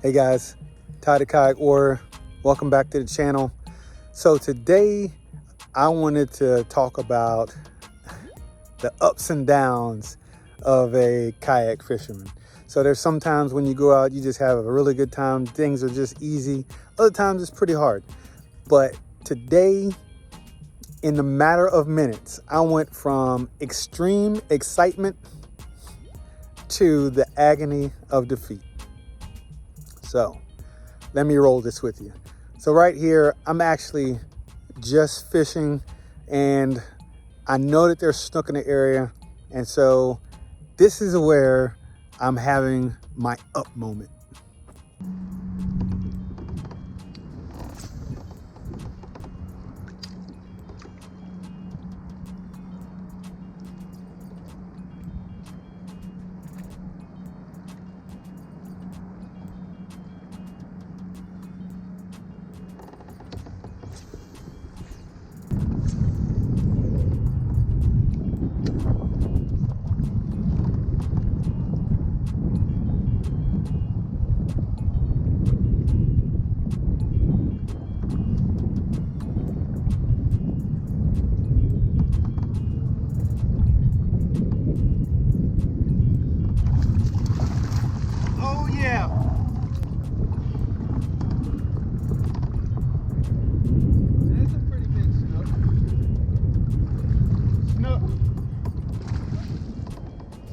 Hey guys, Ty the Kayak Warrior. Welcome back to the channel. So today I wanted to talk about the ups and downs of a kayak fisherman. So there's sometimes when you go out, you just have a really good time. Things are just easy. Other times it's pretty hard. But today, in the matter of minutes, I went from extreme excitement to the agony of defeat. So let me roll this with you. So right here, I'm actually just fishing and I know that there's snook in the area. And so this is where I'm having my up moment.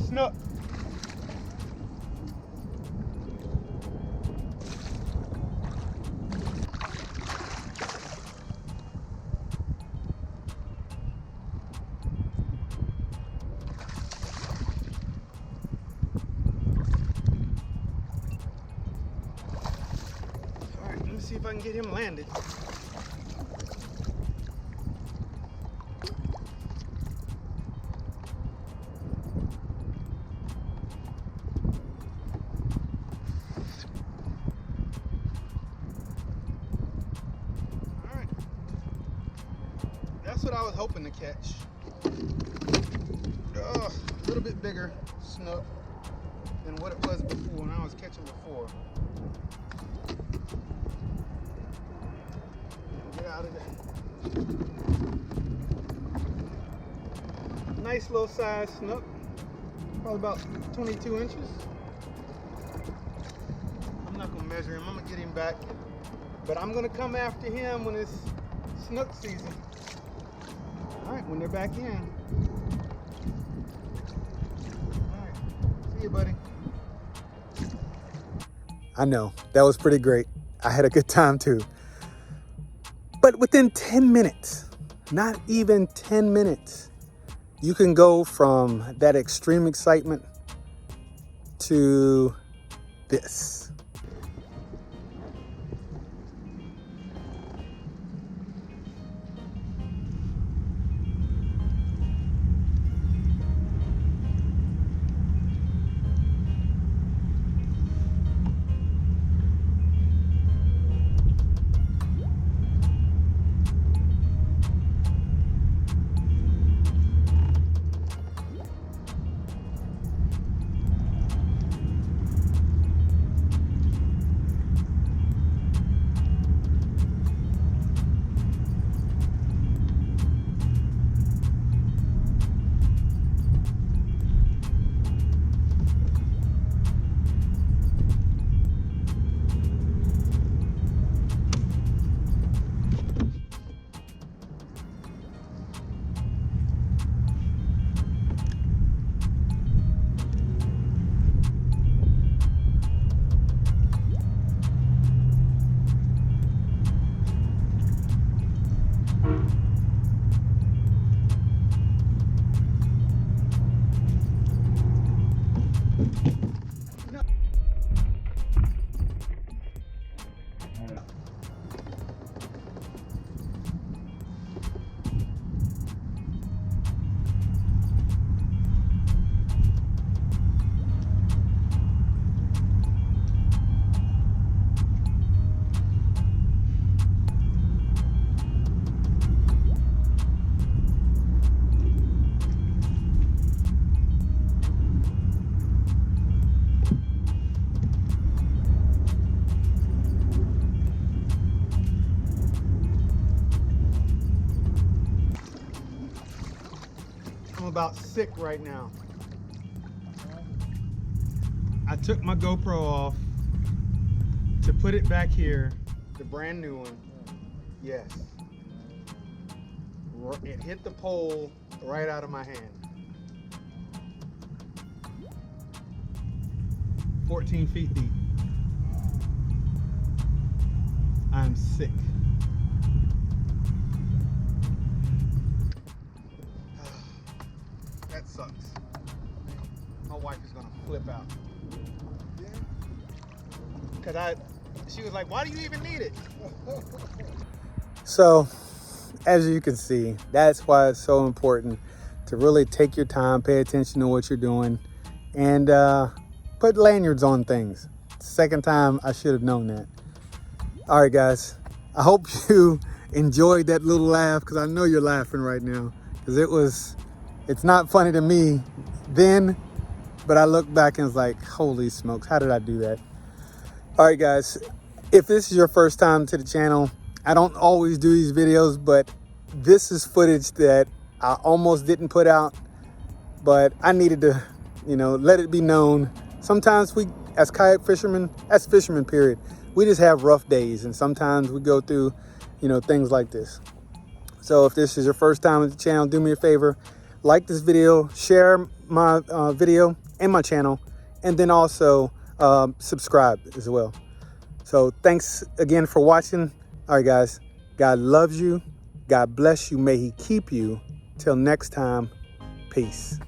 Snook. All right, let me see if I can get him landed. That's what I was hoping to catch. A little bit bigger snook than what it was before when I was catching before. Get out of there. Nice little size snook, probably about 22 inches. I'm not gonna measure him, I'm gonna get him back. But I'm gonna come after him when it's snook season. All right, when they're back in. All right, see you, buddy. I know, that was pretty great. I had a good time too. But within 10 minutes, not even 10 minutes, you can go from that extreme excitement to this. about sick right now. I took my GoPro off to put it back here, the brand new one. Yes. It hit the pole right out of my hand. 14 feet deep. I'm sick. That sucks. My wife is gonna flip out. Cause she was like, why do you even need it? So, as you can see, that's why it's so important to really take your time, pay attention to what you're doing, and put lanyards on things. Second time, I should have known that. All right, guys, I hope you enjoyed that little laugh, because I know you're laughing right now, because it's not funny to me then, but I look back and it's like, holy smokes, how did I do that? All right, guys, if this is your first time to the channel, I don't always do these videos, but this is footage that I almost didn't put out, but I needed to, let it be known. Sometimes we, as kayak fishermen, as fishermen period, we just have rough days, and sometimes we go through, things like this. So if this is your first time at the channel, do me a favor, like this video, share my video and my channel, and then also subscribe as well. So thanks again for watching. All right, guys, God loves you. God bless you. May he keep you. Till next time, peace.